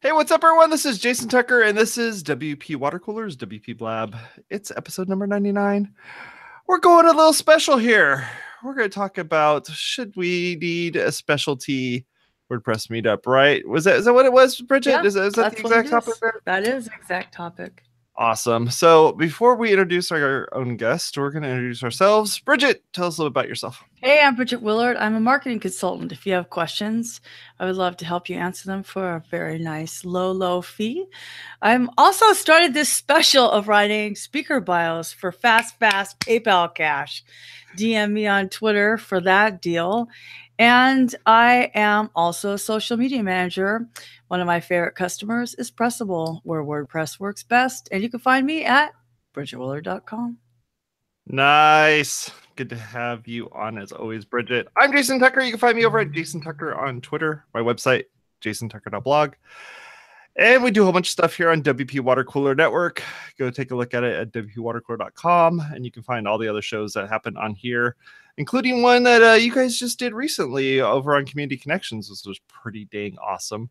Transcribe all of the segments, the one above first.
Hey, what's up, everyone? This is Jason Tucker, and this is WP Watercoolers, WPblab. It's episode number 99. We're going a little special here. We're going to talk about should we need a specialty WordPress meetup, right? Is that what it was, Bridget? Yeah, Is that the that's what it exact topic is. there? That is the exact topic. Awesome. So before we introduce our own guest, we're going to introduce ourselves. Bridget, tell us a little about yourself. Hey, I'm Bridget Willard. I'm a marketing consultant. If you have questions, I would love to help you answer them for a very nice low fee. I'm also started this special of writing speaker bios for fast PayPal cash. DM me on Twitter for that deal. And I am also a social media manager. One of my favorite customers is Pressable, where WordPress works best. And you can find me at bridgetwillard.com. Nice. Good to have you on as always, Bridget. I'm Jason Tucker. You can find me over at Jason Tucker on Twitter, my website, jasontucker.blog. And we do a whole bunch of stuff here on WP Watercooler Network. Go take a look at it at WPwatercooler.com, and you can find all the other shows that happen on here, including one that you guys just did recently over on Community Connections, which was pretty dang awesome.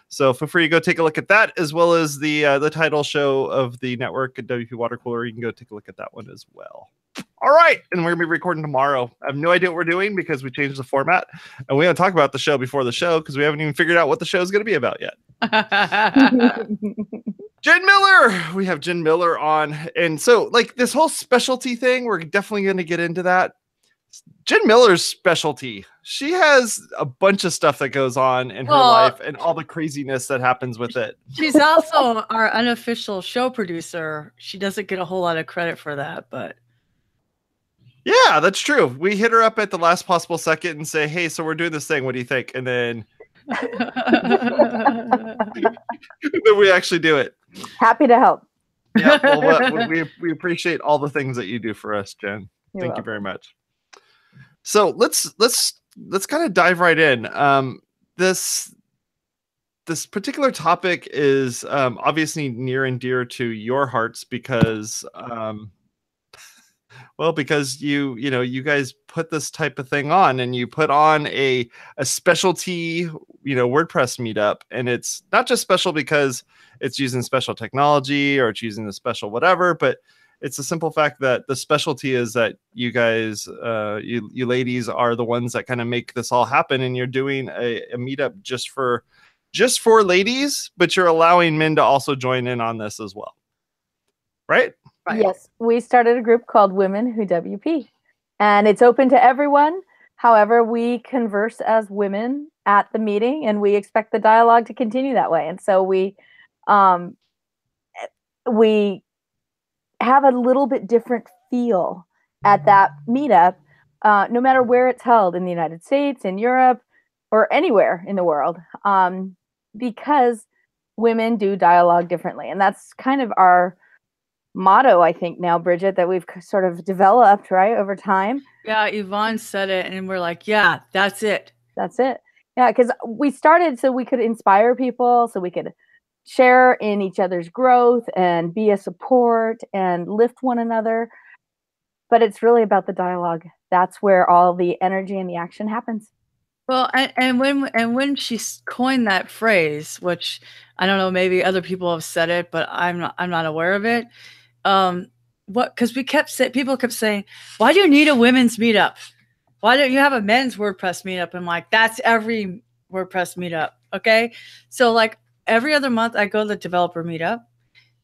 So feel free to go take a look at that, as well as the title show of the network at WP Watercooler. You can go take a look at that one as well. All right, and we're going to be recording tomorrow. I have no idea what we're doing because we changed the format, and we don't talk about the show before the show because we haven't even figured out what the show is going to be about yet. Jen Miller, we have Jen Miller on, and so like this whole specialty thing, we're definitely going to get into that. Jen Miller's specialty, she has a bunch of stuff that goes on in her life and all the craziness that happens with it. She's also our unofficial show producer. She doesn't get a whole lot of credit for that, but yeah, that's true. We hit her up at the last possible second and say, hey, so we're doing this thing. What do you think? And then we actually do it. Happy to help. Yeah, well, we appreciate all the things that you do for us, Jen. Thank you very much. So let's kind of dive right in. This particular topic is obviously near and dear to your hearts because because you guys put this type of thing on, and you put on a specialty WordPress meetup, and it's not just special because it's using special technology or it's using the special whatever, but it's a simple fact that the specialty is that you guys, you ladies are the ones that kind of make this all happen, and you're doing a meetup just for ladies, but you're allowing men to also join in on this as well, right? Right. Yes, we started a group called WomenWhoWP, and it's open to everyone. However, we converse as women at the meeting, and we expect the dialogue to continue that way. And so we have a little bit different feel at that meetup, no matter where it's held in the United States, in Europe, or anywhere in the world, because women do dialogue differently. And that's kind of our motto, I think, now, Bridget, that we've sort of developed, right, over time. Yeah, Yvonne said it, and we're like, yeah, that's it. That's it. Yeah, because we started so we could inspire people, so we could share in each other's growth and be a support and lift one another. But it's really about the dialogue. That's where all the energy and the action happens. Well, and when she coined that phrase, which I don't know, maybe other people have said it, but I'm not aware of it. Because people kept saying, why do you need a women's meetup? Why don't you have a men's WordPress meetup? And like, that's every WordPress meetup. Okay. So like every other month I go to the developer meetup,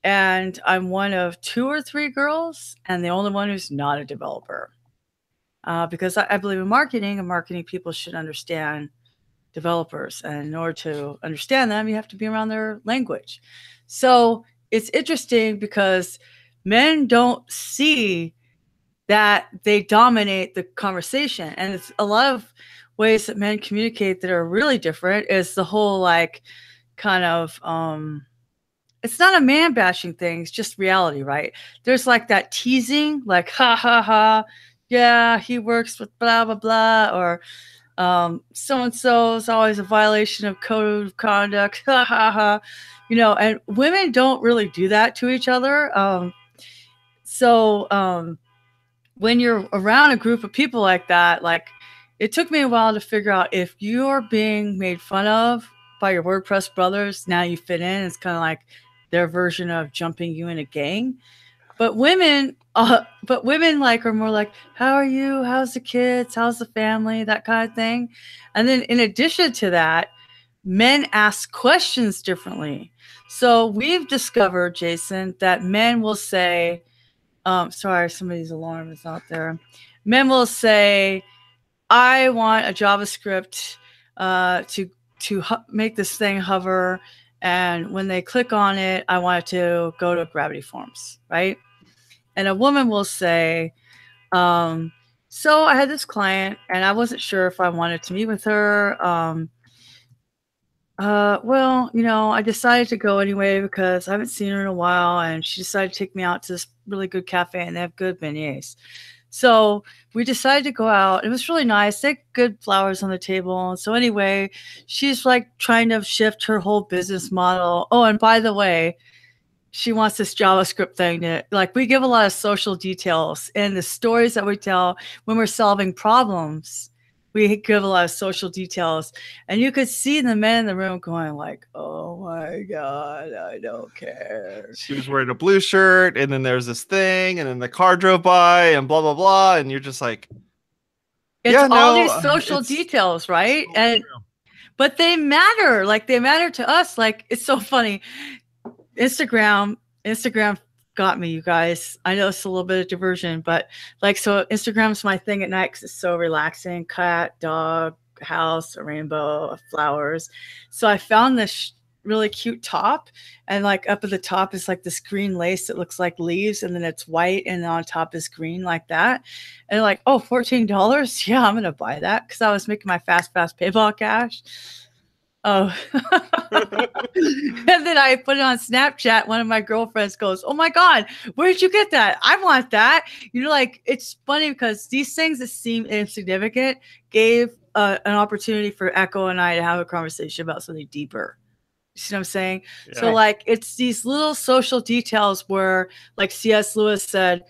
and I'm one of 2 or 3 girls and the only one who's not a developer. Because I believe in marketing, and marketing people should understand developers. And in order to understand them, you have to be around their language. So it's interesting because men don't see that they dominate the conversation. And it's a lot of ways that men communicate that are really different is the whole like kind of, it's not a man bashing thing. It's just reality, right? There's like that teasing, like, ha, ha, ha. Yeah, he works with blah, blah, blah. Or so-and-so is always a violation of code of conduct. Ha, ha, ha. And women don't really do that to each other. So when you're around a group of people like that, like it took me a while to figure out if you're being made fun of by your WordPress brothers. Now you fit in. It's kind of like their version of jumping you in a gang. But women like are more like, how are you? How's the kids? How's the family? That kind of thing. And then in addition to that, men ask questions differently. So we've discovered, Jason, that men will say, sorry, somebody's alarm is out there. Men will say, I want a JavaScript to make this thing hover. And when they click on it, I want it to go to Gravity Forms, right? And a woman will say, so I had this client and I wasn't sure if I wanted to meet with her. Well, you know, I decided to go anyway because I haven't seen her in a while, and she decided to take me out to this really good cafe and they have good beignets. So we decided to go out. It was really nice. They had good flowers on the table. So anyway, she's like trying to shift her whole business model. Oh, and by the way, she wants this JavaScript thing to, like, we give a lot of social details and the stories that we tell when we're solving problems. We give a lot of social details, and you could see the men in the room going like, oh my God, I don't care. She was wearing a blue shirt, and then there's this thing, and then the car drove by, and blah, blah, blah. And you're just like, it's all these social details, right? And but they matter. Like, they matter to us. Like, it's so funny. Instagram got me, you guys. I know it's a little bit of diversion, but like, so Instagram's my thing at night because it's so relaxing. Cat, dog, house, a rainbow, flowers. So I found this really cute top, and like up at the top is like this green lace that looks like leaves, and then it's white, and on top is green, like that. And like, oh, $14. Yeah, I'm gonna buy that because I was making my fast PayPal cash. Oh, and then I put it on Snapchat. One of my girlfriends goes, oh my God, where did you get that? I want that. You know, like, it's funny because these things that seem insignificant gave an opportunity for Echo and I to have a conversation about something deeper. You see what I'm saying? Yeah. So like, it's these little social details where, like C.S. Lewis said,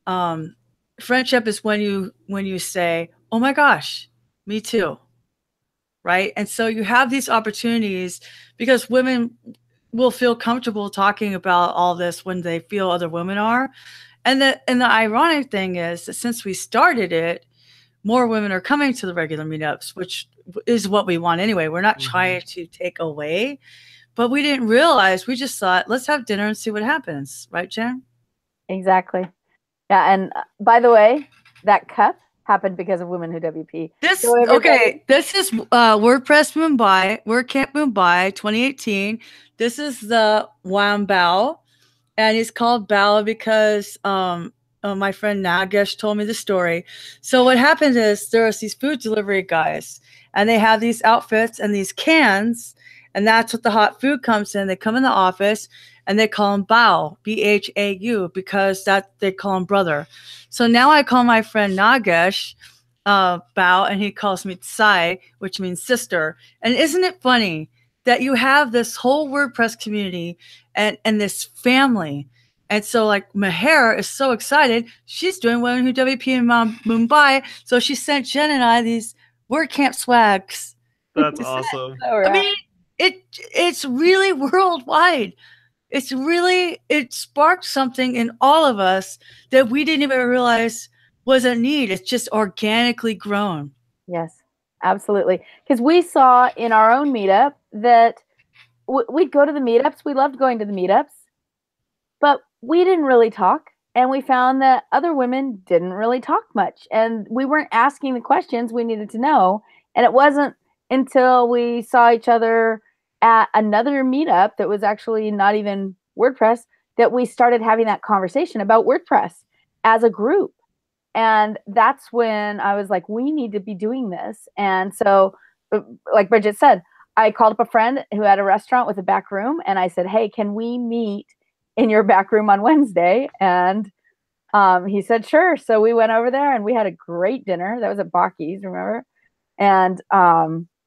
friendship is when you say, oh my gosh, me too. Right. And so you have these opportunities because women will feel comfortable talking about all this when they feel other women are. And the ironic thing is that since we started it, more women are coming to the regular meetups, which is what we want anyway. We're not trying to take away, but we didn't realize, we just thought, let's have dinner and see what happens. Right, Jen? Exactly. Yeah. And by the way, that cup happened because of WomenWhoWP. This is WordPress Mumbai, WordCamp Mumbai 2018. This is the Wham Bao, and it's called Bao because my friend Nagesh told me the story. So what happened is there's these food delivery guys, and they have these outfits and these cans, and that's what the hot food comes in. They come in the office and they call him Bao, B-H-A-U, because that they call him brother. So now I call my friend Nagesh Bao, and he calls me Tsai, which means sister. And isn't it funny that you have this whole WordPress community and this family? And so like Meher is so excited. She's doing WomenWhoWP in Mumbai. So she sent Jen and I these WordCamp swags. That's awesome. I mean, it's really worldwide. It sparked something in all of us that we didn't even realize was a need. It's just organically grown. Yes, absolutely. Because we saw in our own meetup that we'd go to the meetups. We loved going to the meetups, but we didn't really talk. And we found that other women didn't really talk much. And we weren't asking the questions we needed to know. And it wasn't until we saw each other at another meetup that was actually not even WordPress that we started having that conversation about WordPress as a group. And that's when I was like, we need to be doing this. And so, like Bridget said, I called up a friend who had a restaurant with a back room, and I said, hey, can we meet in your back room on Wednesday? And he said, sure. So we went over there and we had a great dinner. That was at Baki's, remember? And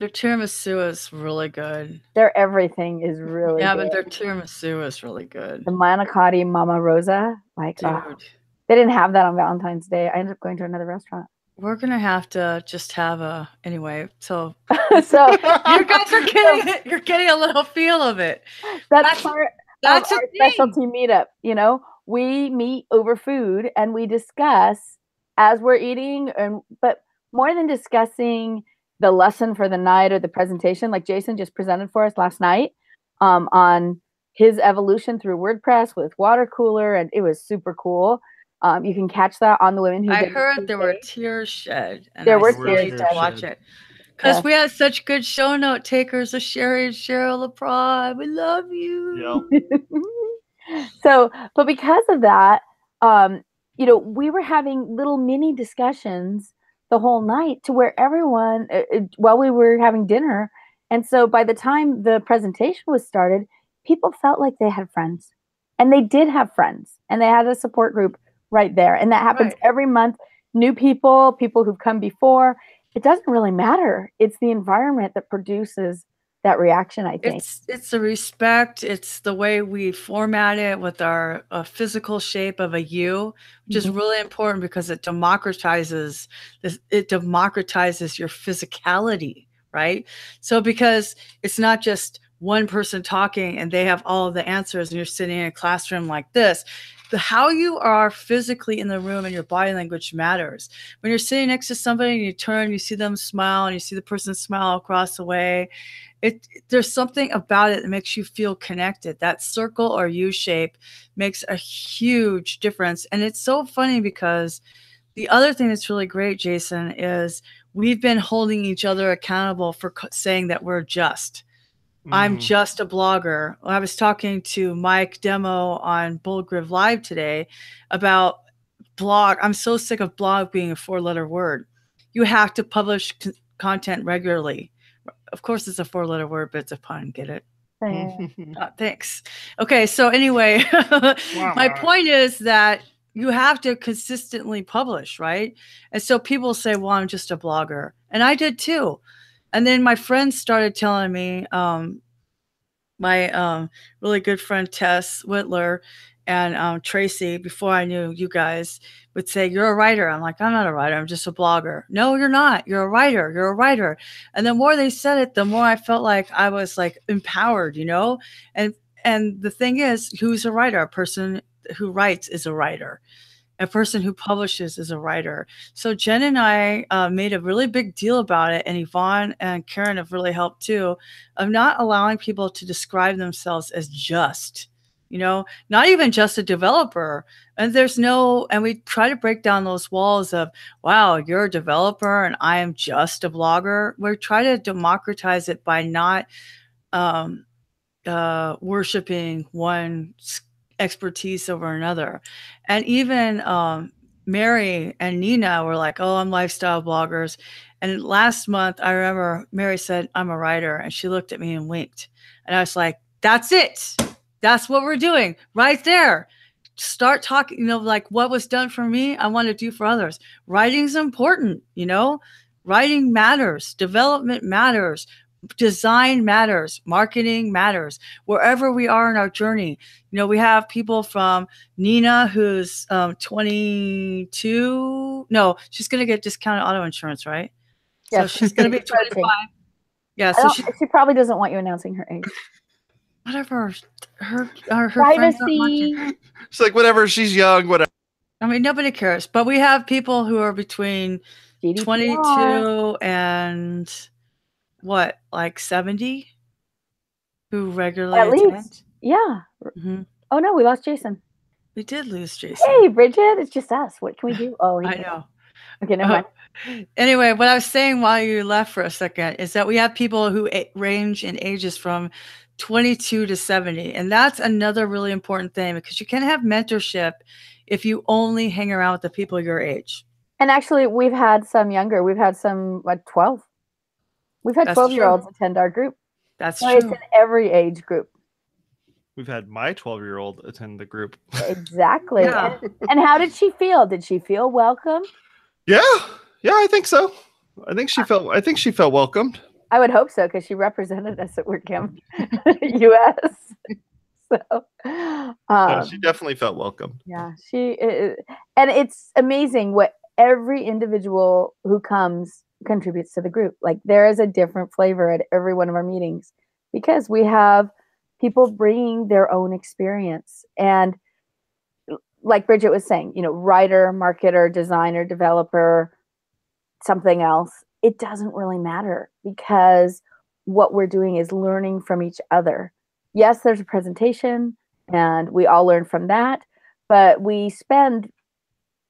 their tiramisu is really good. Their everything is really good. But their tiramisu is really good. The manicotti Mama Rosa, like, they didn't have that on Valentine's Day. I ended up going to another restaurant. We're gonna have to just have a anyway. So So you guys are getting it. You're getting a little feel of it. that's part of That's a our thing. specialty meetup. You know, we meet over food and we discuss as we're eating, but more than discussing the lesson for the night or the presentation, like Jason just presented for us last night, on his evolution through WordPress with WaterCooler, and it was super cool. You can catch that on the Women Who I Get heard there were tears shed. And There I were still tears need to shed. watch it. Because Yeah. we had such good show note takers of Sherry and Cheryl LaPrade. We love you. Yep. So, but because of that, you know, we were having little mini discussions the whole night to where everyone, while we were having dinner. And so by the time the presentation was started, people felt like they had friends, and they did have friends, and they had a support group right there. And that happens every month. New people, people who've come before. It doesn't really matter. It's the environment that produces that reaction, I think. It's the respect. It's the way we format it with our physical shape of a U, which is really important because it democratizes this. It democratizes your physicality, right? So because it's not just one person talking and they have all of the answers and you're sitting in a classroom like this. How you are physically in the room and your body language matters. When you're sitting next to somebody and you turn, you see them smile and you see the person smile across the way. There's something about it that makes you feel connected. That circle or U shape makes a huge difference. And it's so funny because the other thing that's really great, Jason, is we've been holding each other accountable for saying that we're just. I'm just a blogger. I was talking to Mike Demo on Bullgriv Live today about blog. I'm so sick of blog being a 4-letter word. You have to publish content regularly. Of course, it's a 4-letter word, but it's a pun. Get it? Thanks. Okay, so anyway, my point is that you have to consistently publish, right? And so people say, well, I'm just a blogger. And I did too. And then my friends started telling me, my really good friend Tess Whitler and Tracy, before I knew you guys, would say, you're a writer. I'm like, I'm not a writer. I'm just a blogger. No, you're not. You're a writer. You're a writer. And the more they said it, the more I felt like I was like empowered, you know? And the thing is, who's a writer? A person who writes is a writer. A person who publishes is a writer. So Jen and I made a really big deal about it, and Yvonne and Karen have really helped too, of not allowing people to describe themselves as just, you know, not even just a developer. And and we try to break down those walls of, wow, you're a developer and I am just a blogger. We try to democratize it by not worshiping one expertise over another. And even Mary and Nina were like, oh, I'm lifestyle bloggers. And last month, I remember Mary said, I'm a writer. And she looked at me and winked. And I was like, that's it. That's what we're doing right there. Start talking, you know, like what was done for me, I want to do for others. Writing's important, you know, writing matters. Development matters. Design matters. Marketing matters. Wherever we are in our journey, you know, we have people from Nina, who's 22. No, she's going to get discounted auto insurance, right? Yeah, so she's going to be 25. Yeah, so she probably doesn't want you announcing her age. Whatever. Her privacy. She's like, whatever. She's young. Whatever. I mean, nobody cares. But we have people who are between GDPR. 22 and what, like 70, who regularly at attend? Least. Yeah. Oh no, we lost Jason. We did lose Jason. Hey, Bridget, it's just us. What can we do? Oh, I know. Okay, never mind. Anyway, what I was saying while you left for a second is that we have people who range in ages from 22 to 70. And that's another really important thing, because you can't have mentorship if you only hang around with the people your age. And actually, we've had some younger. We've had some, like, 12. We've had 12-year-olds attend our group. That's so true. It's in every age group. We've had my 12-year-old attend the group. Exactly. Yeah. And how did she feel? Did she feel welcome? Yeah, I think so. I think she felt welcomed. I would hope so, because she represented us at WordCamp US. So she definitely felt welcome. Yeah, and it's amazing what every individual who comes contributes to the group. Like there is a different flavor at every one of our meetings because we have people bringing their own experience. And like Bridget was saying, you know, writer, marketer, designer, developer, something else, it doesn't really matter because what we're doing is learning from each other. Yes, there's a presentation and we all learn from that, but we spend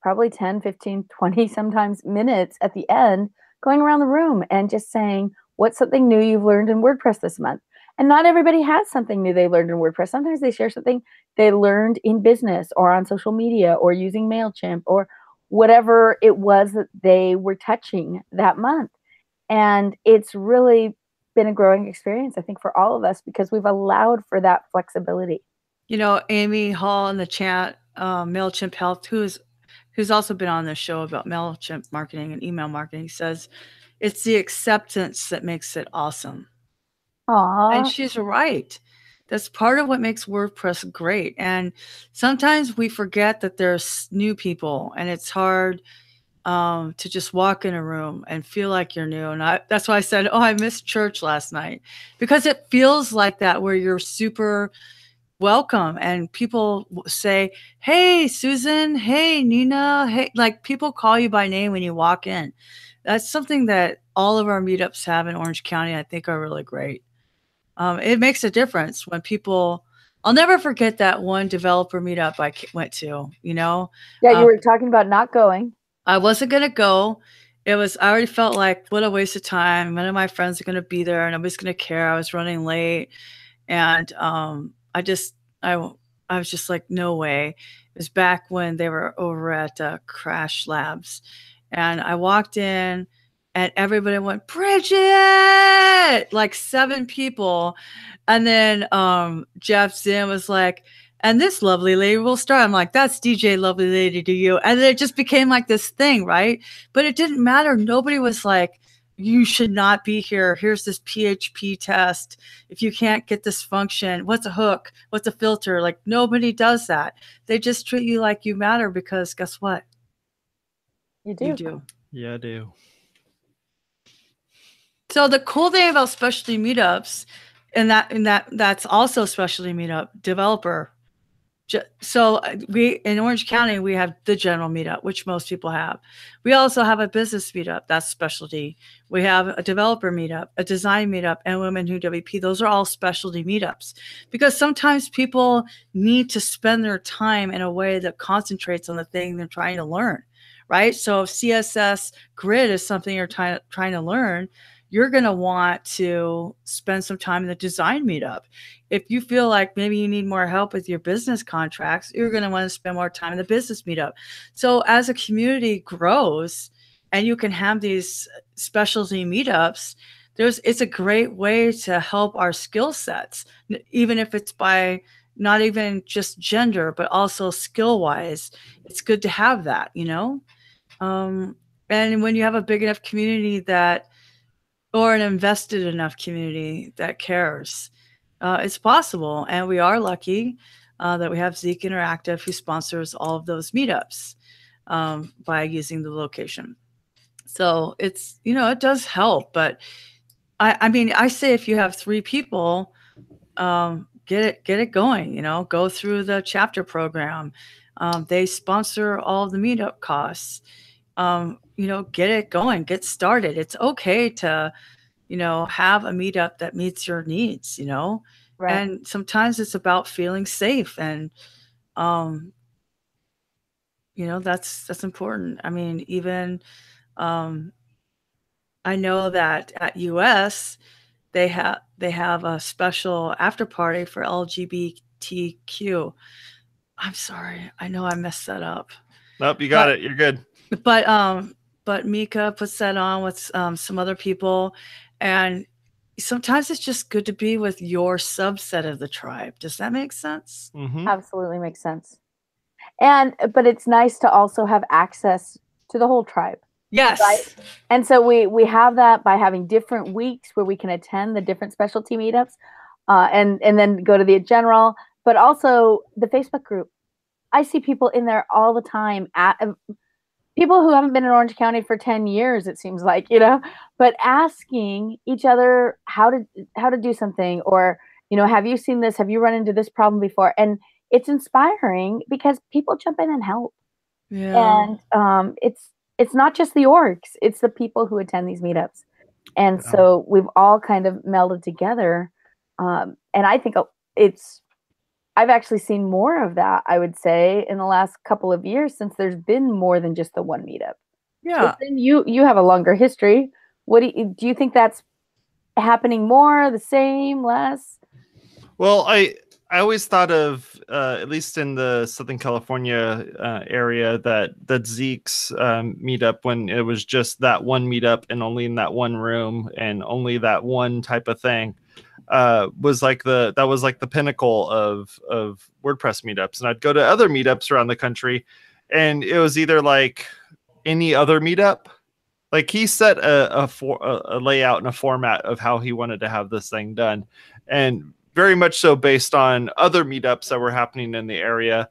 probably 10, 15, 20 sometimes minutes at the end going around the room and just saying, what's something new you've learned in WordPress this month? And not everybody has something new they learned in WordPress. Sometimes they share something they learned in business or on social media or using MailChimp or whatever it was that they were touching that month. And it's really been a growing experience, I think, for all of us because we've allowed for that flexibility. You know, Amy Hall in the chat, MailChimp Health, who's also been on the show about MailChimp marketing and email marketing, says it's the acceptance that makes it awesome. Aww. And she's right. That's part of what makes WordPress great. And sometimes we forget that there's new people and it's hard to just walk in a room and feel like you're new. And that's why I said, oh, I missed church last night, because it feels like that, where you're super welcome and people say, hey, Susan, hey, Nina, hey, like people call you by name when you walk in. That's something that all of our meetups have in Orange County, I think are really great. It makes a difference when people, I'll never forget that one developer meetup I went to, you know? Yeah, you were talking about not going. I wasn't going to go. I already felt like, what a waste of time. None of my friends are going to be there. Nobody's going to care. I was running late. And I was just like, no way. It was back when they were over at Crash Labs. And I walked in and everybody went, Bridget, like 7 people. And then Jeff Zinn was like, and this lovely lady will start. I'm like, that's DJ Lovely Lady to you. And then it just became like this thing, right? But it didn't matter. Nobody was like, you should not be here. Here's this PHP test. If you can't get this function, what's a hook? What's a filter? Like nobody does that. They just treat you like you matter because guess what? You do. You do. Yeah, I do. So the cool thing about specialty meetups, and that's also specialty meetup developer. So we in Orange County, we have the general meetup, which most people have. We also have a business meetup, that's specialty. We have a developer meetup, a design meetup, and WomenWhoWP. Those are all specialty meetups because sometimes people need to spend their time in a way that concentrates on the thing they're trying to learn, right? So if CSS grid is something you're trying to learn, you're going to want to spend some time in the design meetup. If you feel like maybe you need more help with your business contracts, you're going to want to spend more time in the business meetup. So as a community grows and you can have these specialty meetups, it's a great way to help our skill sets, even if it's by not even just gender, but also skill wise. It's good to have that, you know? And when you have a big enough community or an invested enough community that cares, it's possible. And we are lucky that we have Zeek Interactive, who sponsors all of those meetups by using the location. So it's, it does help. But I mean, I say if you have 3 people, get it going, go through the chapter program. They sponsor all of the meetup costs. Get it going, get started. It's okay to, have a meetup that meets your needs, Right. And sometimes it's about feeling safe. And, that's important. I mean, even, I know that at US, they have a special after party for LGBTQ. I'm sorry. I know I messed that up. Nope, you got it. You're good. But Mika puts that on with some other people, and sometimes it's just good to be with your subset of the tribe. Does that make sense? Mm-hmm. Absolutely makes sense. But it's nice to also have access to the whole tribe. Yes. Right? And so we have that by having different weeks where we can attend the different specialty meetups and then go to the general, but also the Facebook group. I see people in there all the time people who haven't been in Orange County for 10 years, it seems like, but asking each other how to do something, or, have you seen this? Have you run into this problem before? And it's inspiring because people jump in and help. Yeah. And it's not just the orgs, it's the people who attend these meetups. And so we've all kind of melded together. And I think I've actually seen more of that, I would say, in the last couple of years, since there's been more than just the one meetup. Yeah. But then you have a longer history. What do you think that's happening more, the same, less? Well, I always thought of, at least in the Southern California area, that Zeke's meetup, when it was just that one meetup and only in that one room and only that one type of thing, was like the pinnacle of WordPress meetups. And I'd go to other meetups around the country, and it was either like any other meetup. Like, he set a layout and a format of how he wanted to have this thing done, and very much so based on other meetups that were happening in the area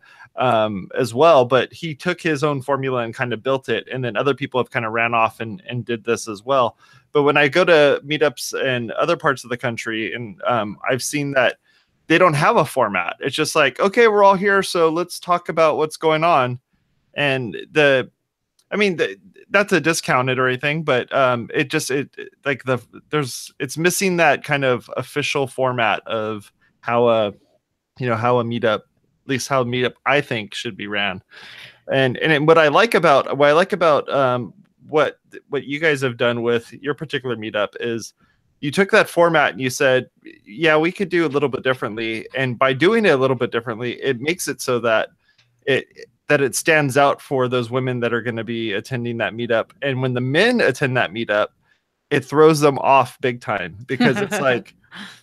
as well. But he took his own formula and kind of built it, and then other people have kind of ran off and did this as well. But when I go to meetups in other parts of the country, and I've seen that they don't have a format. It's just like, okay, we're all here, so let's talk about what's going on. And that's a discounted or anything, but it's missing that kind of official format of how a meetup, at least how a meetup, I think, should be ran. And what I like about what you guys have done with your particular meetup is you took that format and you said, yeah, we could do a little bit differently. And by doing it a little bit differently, it makes it so that it stands out for those women that are going to be attending that meetup. And when the men attend that meetup, it throws them off big time, because it's like,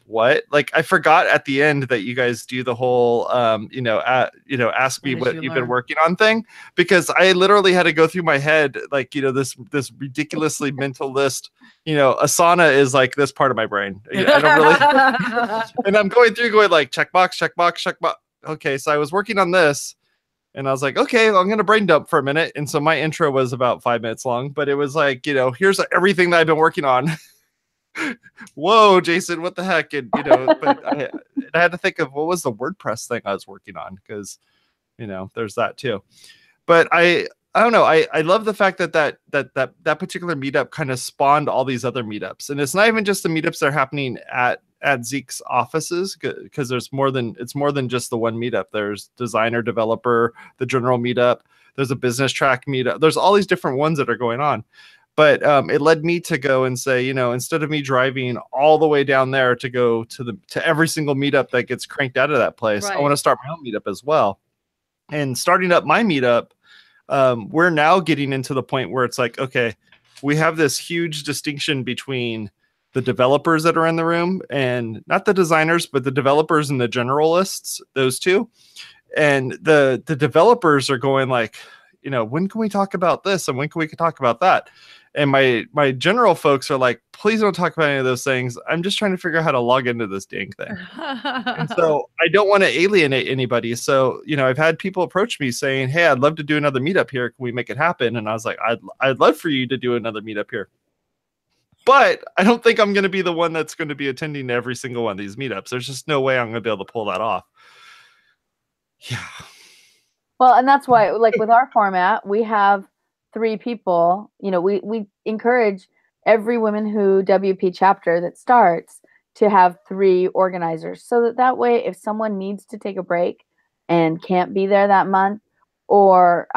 what? Like, I forgot at the end that you guys do the whole, ask me what you've been working on thing, because I literally had to go through my head, like, this ridiculously mental list. Asana is like this part of my brain. I don't really, and I'm going like checkbox, checkbox, checkbox. Okay, so I was working on this. And I was like, okay, well, I'm going to brain dump for a minute. And so my intro was about 5 minutes long, but it was like, here's everything that I've been working on. Whoa, Jason, what the heck? And, but I had to think of what was the WordPress thing I was working on, because, there's that too. But I don't know. I love the fact that particular meetup kind of spawned all these other meetups. And it's not even just the meetups that are happening at Zeke's offices, because it's more than just the one meetup. There's designer, developer, the general meetup. There's a business track meetup. There's all these different ones that are going on. But it led me to go and say, instead of me driving all the way down there to go to every single meetup that gets cranked out of that place, right, I want to start my own meetup as well. And starting up my meetup, we're now getting into the point where it's like, okay, we have this huge distinction between the developers that are in the room, and not the designers, but the developers and the generalists, those two. And the developers are going like, when can we talk about this? And when can we talk about that? And my general folks are like, please don't talk about any of those things. I'm just trying to figure out how to log into this dang thing. And so I don't want to alienate anybody. So, I've had people approach me saying, hey, I'd love to do another meetup here. Can we make it happen? And I was like, I'd love for you to do another meetup here. But I don't think I'm going to be the one that's going to be attending every single one of these meetups. There's just no way I'm going to be able to pull that off. Yeah. Well, and that's why, like, with our format, we have 3 people. We encourage every Women Who WP chapter that starts to have 3 organizers, so that way, if someone needs to take a break and can't be there that month, or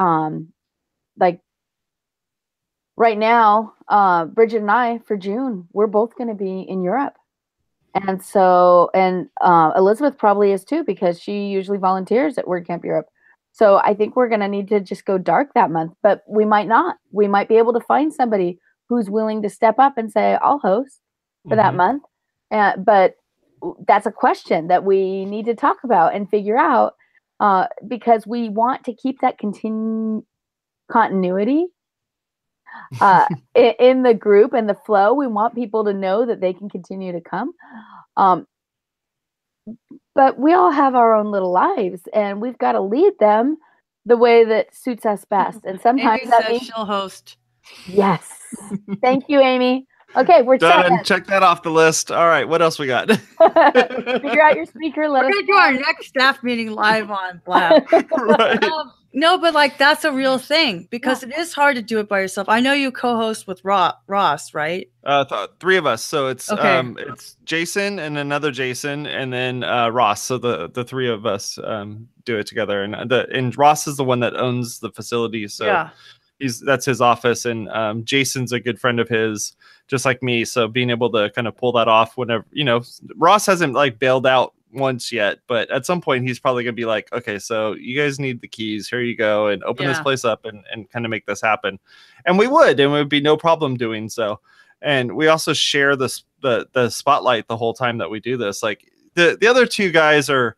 like right now, Bridget and I, for June, we're both going to be in Europe. And so, Elizabeth probably is too, because she usually volunteers at WordCamp Europe. So I think we're going to need to just go dark that month, but we might not. We might be able to find somebody who's willing to step up and say, I'll host for that month. But that's a question that we need to talk about and figure out, because we want to keep that continuity in the group and the flow. We want people to know that they can continue to come. But we all have our own little lives, and we've got to lead them the way that suits us best. And sometimes Amy that says means she'll host. yes. Thank you, Amy. Okay, we're Done. set. Check that off the list. All right, what else we got? Figure out your speaker. Let We're us gonna do our next staff meeting live on Blab. Right. No, but like that's a real thing because it is hard to do it by yourself. I know you co-host with Ross, right? Three of us. So it's Okay. it's Jason and another Jason and then Ross. So the three of us do it together. And Ross is the one that owns the facility. So Yeah. that's his office, and Jason's a good friend of his, just like me. So being able to kind of pull that off whenever, Ross hasn't like bailed out once yet, but at some point he's probably gonna be like, okay, so you guys need the keys, here you go, and open this place up and kind of make this happen. And it would be no problem doing so. And we also share the spotlight the whole time that we do this. Like the other two guys they're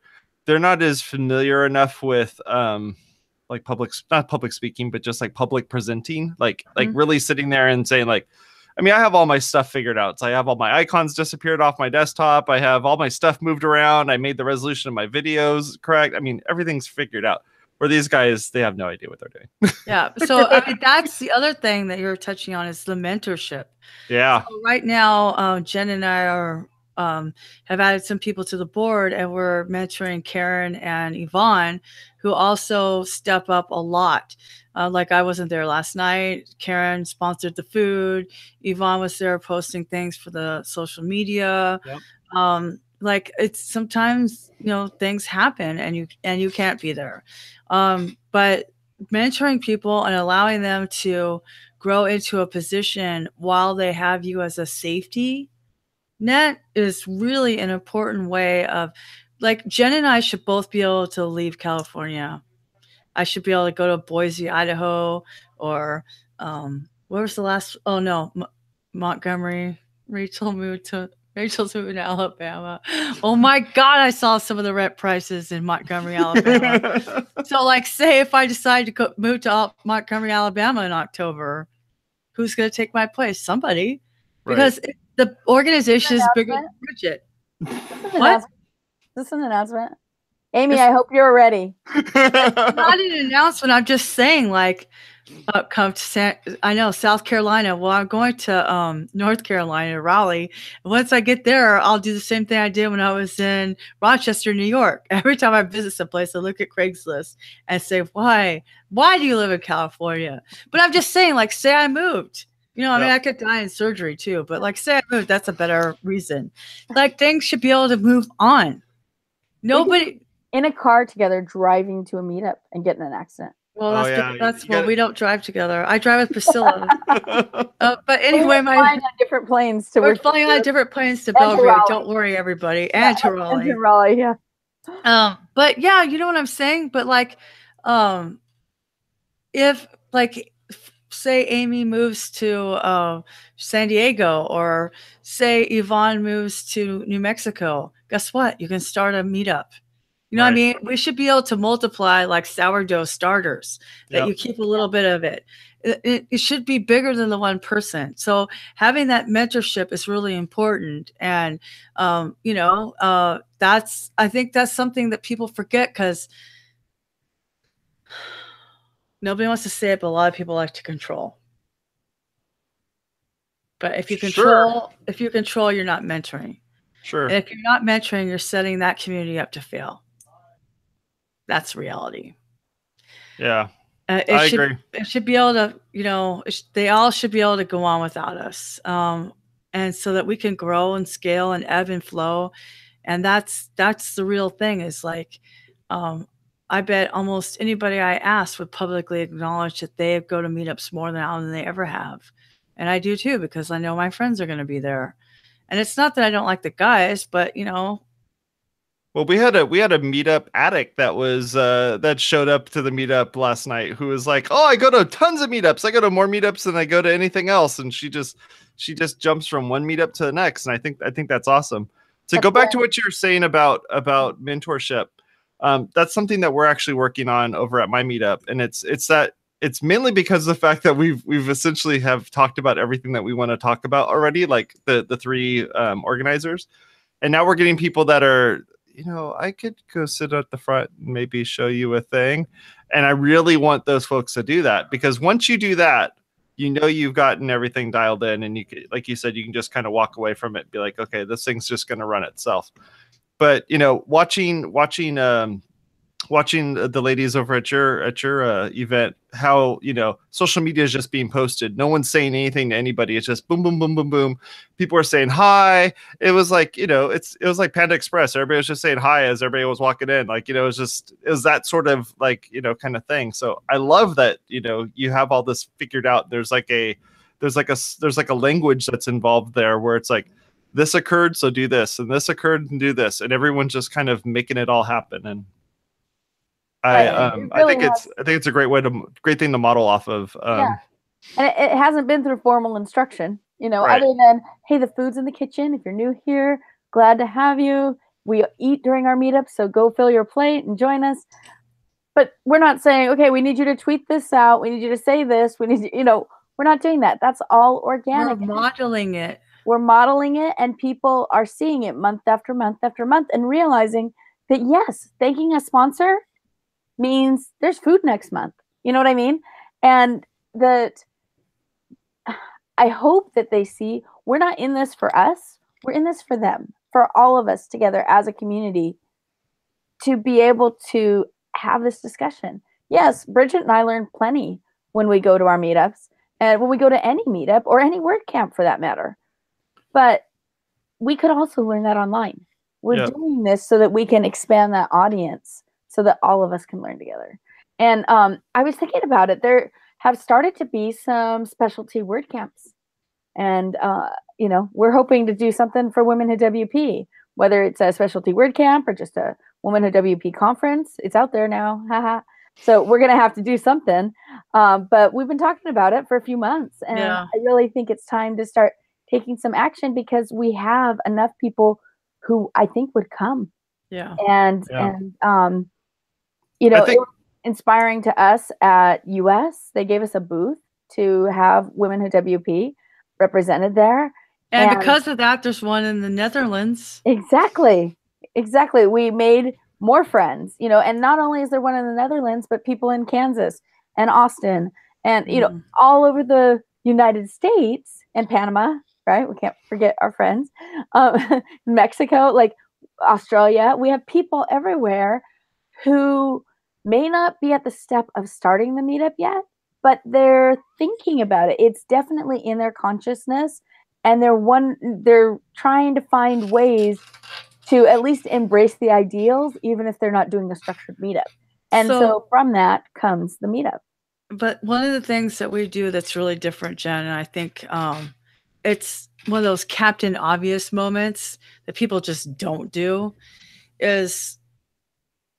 not as familiar enough with like not public speaking, but just like public presenting, like really sitting there and saying like, I mean, I have all my stuff figured out. So I have all my icons disappeared off my desktop. I have all my stuff moved around. I made the resolution of my videos correct. I mean, everything's figured out. Where these guys, they have no idea what they're doing. Yeah. So I mean, that's the other thing that you're touching on is the mentorship. Yeah. So right now, Jen and I have added some people to the board, and we're mentoring Karen and Yvonne, who also step up a lot. Like I wasn't there last night. Karen sponsored the food. Yvonne was there posting things for the social media. Yep. Like it's sometimes, things happen and you can't be there. But mentoring people and allowing them to grow into a position while they have you as a safety net is really an important way of, like, Jen and I should both be able to leave California. I should be able to go to Boise, Idaho, or where was the last? Oh no, Montgomery. Rachel's moving to Alabama. Oh my God, I saw some of the rent prices in Montgomery, Alabama. So, like, say if I decide to move to Montgomery, Alabama in October, who's going to take my place? Somebody, because the organization is bigger than Bridget. What? Is this an announcement? Amy, I hope you're ready. It's not an announcement. I'm just saying, like, come to South Carolina. Well, I'm going to North Carolina, Raleigh. And once I get there, I'll do the same thing I did when I was in Rochester, New York. Every time I visit someplace, I look at Craigslist and say, why do you live in California? But I'm just saying, like, say I moved. I mean, I could die in surgery too, but like, say I moved, that's a better reason. Like, things should be able to move on. Nobody in a car together driving to a meetup and getting in an accident. Well, we don't drive together. I drive with Priscilla. But anyway, we're flying on different planes to Belgrade. Don't worry, everybody, and to Raleigh. And to Raleigh, yeah. But yeah, you know what I'm saying. But like, if like, say Amy moves to San Diego, or say Yvonne moves to New Mexico, guess what? You can start a meetup. You know what I mean? We should be able to multiply like sourdough starters, that you keep a little bit of it. It should be bigger than the one person. So having that mentorship is really important. And, I think that's something that people forget, because nobody wants to say it, but a lot of people like to control. But if you control, you're not mentoring. Sure. And if you're not mentoring, you're setting that community up to fail. That's reality. Yeah, I agree. It should be able to, they all should be able to go on without us. And so that we can grow and scale and ebb and flow. And that's the real thing, is like, I bet almost anybody I ask would publicly acknowledge that they go to meetups more now than they ever have. And I do too, because I know my friends are going to be there. And it's not that I don't like the guys, but Well, we had a meetup addict that was that showed up to the meetup last night, who was like, "Oh, I go to tons of meetups. I go to more meetups than I go to anything else." And she just jumps from one meetup to the next. And I think that's awesome. To go back to what you're saying about mentorship, that's something that we're actually working on over at my meetup, and it's mainly because of the fact that we've essentially have talked about everything that we want to talk about already, like the three organizers, and now we're getting people that are, I could go sit at the front and maybe show you a thing. And I really want those folks to do that, because once you do that, you know, you've gotten everything dialed in, and you can, like you said, you can just kind of walk away from it and be like, okay, this thing's just going to run itself. But, you know, watching the ladies over at your event, how, you know, social media is just being posted. No one's saying anything to anybody. It's just boom, boom, boom, boom, boom. People are saying hi. It was like, you know, it was like Panda Express. Everybody was just saying hi as everybody was walking in. Like, you know, it was that sort of like, you know, kind of thing. So I love that, you know, you have all this figured out. There's like a language that's involved there where it's like, this occurred, so do this, and this occurred and do this, and everyone's just kind of making it all happen. And I think it's a great thing to model off of. Yeah. And it hasn't been through formal instruction, you know, Right. other than, hey, the food's in the kitchen. If you're new here, glad to have you. We eat during our meetups, so go fill your plate and join us. But we're not saying, okay, we need you to tweet this out. We need you to say this. We need, you know, we're not doing that. That's all organic. We're modeling it. We're modeling it, and people are seeing it month after month after month and realizing that, yes, thanking a sponsor means there's food next month. You know what I mean? And that I hope that they see we're not in this for us. We're in this for them, for all of us together as a community, to be able to have this discussion. Yes, Bridget and I learn plenty when we go to our meetups, and when we go to any meetup or any WordCamp for that matter. But we could also learn that online. We're doing this so that we can expand that audience, so that all of us can learn together. And I was thinking about it. There have started to be some specialty WordCamps. And, you know, we're hoping to do something for WomenWhoWP, whether it's a specialty WordCamp or just a WomenWhoWP conference. It's out there now. Haha. So we're going to have to do something. But we've been talking about it for a few months. And I really think it's time to start taking some action, because we have enough people who I think would come. Yeah. And you know, it was inspiring to us at US. They gave us a booth to have WomenWhoWP represented there. And because of that, there's one in the Netherlands. Exactly. We made more friends, you know, and not only is there one in the Netherlands, but people in Kansas and Austin and, you know, all over the United States and Panama, right? We can't forget our friends. Mexico, like Australia. We have people everywhere who may not be at the step of starting the meetup yet, but they're thinking about it. It's definitely in their consciousness, and they're trying to find ways to at least embrace the ideals, even if they're not doing a structured meetup. And so from that comes the meetup. But one of the things that we do that's really different, Jen, and I think it's one of those Captain Obvious moments that people just don't do, is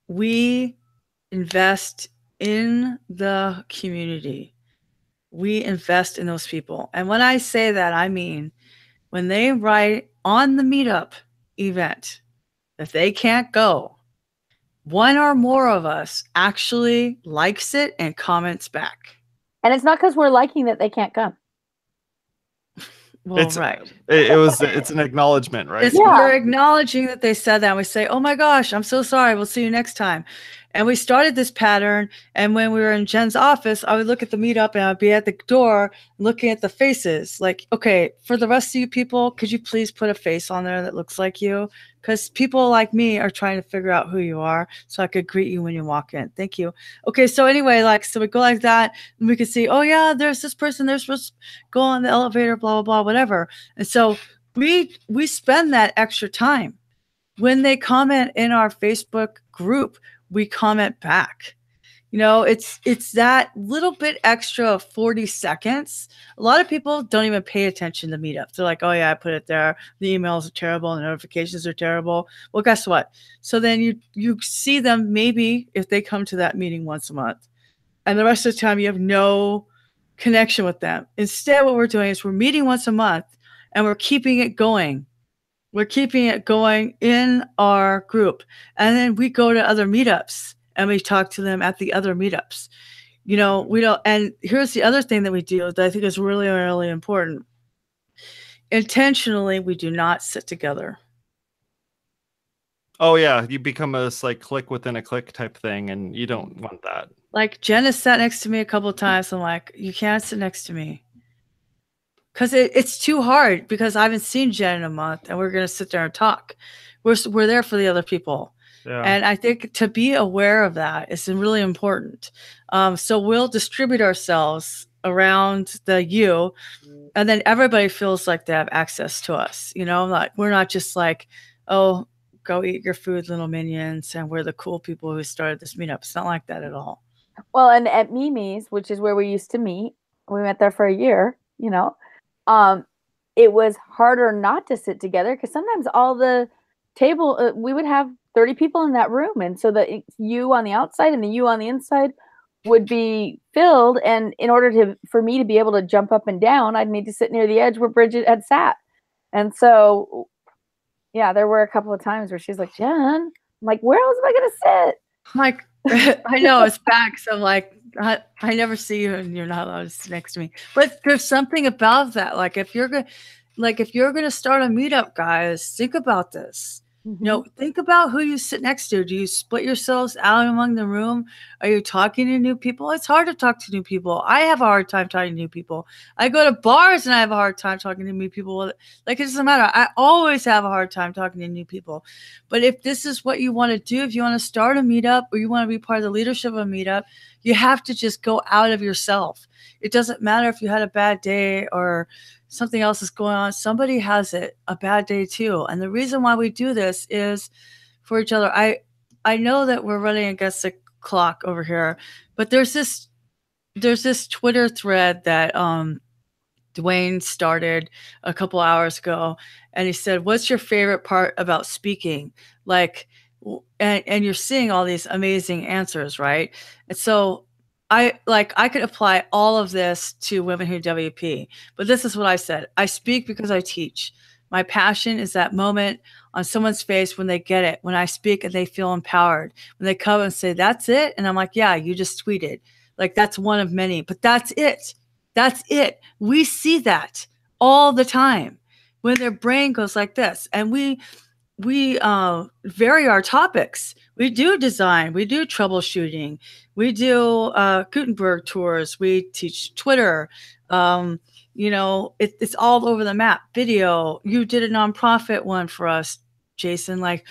we invest in the community. We invest in those people. And when I say that, I mean, when they write on the meetup event that they can't go, one or more of us actually likes it and comments back. And it's not because we're liking that they can't come. Well, right. It's an acknowledgement, right? We're acknowledging that they said that. And we say, oh my gosh, I'm so sorry. We'll see you next time. And we started this pattern. And when we were in Jen's office, I would look at the meetup and I'd be at the door looking at the faces. Like, okay, for the rest of you people, could you please put a face on there that looks like you? Because people like me are trying to figure out who you are so I could greet you when you walk in. Thank you. Okay, so anyway, so we go like that and we could see, oh yeah, there's this person, they're supposed to go on the elevator, blah, blah, blah, whatever. And so we spend that extra time. When they comment in our Facebook group, we comment back. You know, it's that little bit extra 40 seconds. A lot of people don't even pay attention to meetups. They're like, oh yeah, I put it there. The emails are terrible. The notifications are terrible. Well, guess what? So then you see them maybe if they come to that meeting once a month. And the rest of the time you have no connection with them. Instead, what we're doing is we're meeting once a month and we're keeping it going. We're keeping it going in our group. And then we go to other meetups and we talk to them at the other meetups. You know, we don't, and here's the other thing that we do that I think is really, really important. Intentionally, we do not sit together. Oh yeah, you become a like click within a click type thing, and you don't want that. Like Jen has sat next to me a couple of times. I'm like, you can't sit next to me. Because it's too hard, because I haven't seen Jen in a month and we're going to sit there and talk. We're there for the other people. Yeah. And I think to be aware of that is really important. So we'll distribute ourselves around the U, and then everybody feels like they have access to us. You know, like we're not just like, oh, go eat your food, little minions, and we're the cool people who started this meetup. It's not like that at all. Well, and at Mimi's, which is where we used to meet, we met there for a year, you know, it was harder not to sit together because sometimes all the table, we would have 30 people in that room. And so the U on the outside and the U on the inside would be filled. And in order for me to be able to jump up and down, I'd need to sit near the edge where Bridget had sat. And so, yeah, there were a couple of times where she's like, Jen, I'm like, where else am I going to sit? I'm like, I know it's bad. So I'm like, I never see you and you're not allowed to sit next to me. But there's something about that. Like if you're gonna start a meetup, guys, think about this. Mm-hmm. You know, think about who you sit next to. Do you split yourselves out among the room? Are you talking to new people? It's hard to talk to new people. I have a hard time talking to new people. I go to bars and I have a hard time talking to new people. Like, it doesn't matter. I always have a hard time talking to new people. But if this is what you want to do, if you want to start a meetup or you want to be part of the leadership of a meetup, you have to just go out of yourself. It doesn't matter if you had a bad day or something else is going on. Somebody has a bad day too. And the reason why we do this is for each other. I know that we're running against the clock over here, but there's this Twitter thread that Dwayne started a couple hours ago, and he said, what's your favorite part about speaking? Like, and you're seeing all these amazing answers, right? And so I could apply all of this to WomenWhoWP, but this is what I said. I speak because I teach. My passion is that moment on someone's face when they get it, when I speak and they feel empowered, when they come and say, that's it. And I'm like, yeah, you just tweeted. Like, that's one of many, but that's it. That's it. We see that all the time when their brain goes like this. And we vary our topics. We do design, we do troubleshooting, we do Gutenberg tours, we teach Twitter. You know, it's all over the map. Video, you did a nonprofit one for us, Jason, like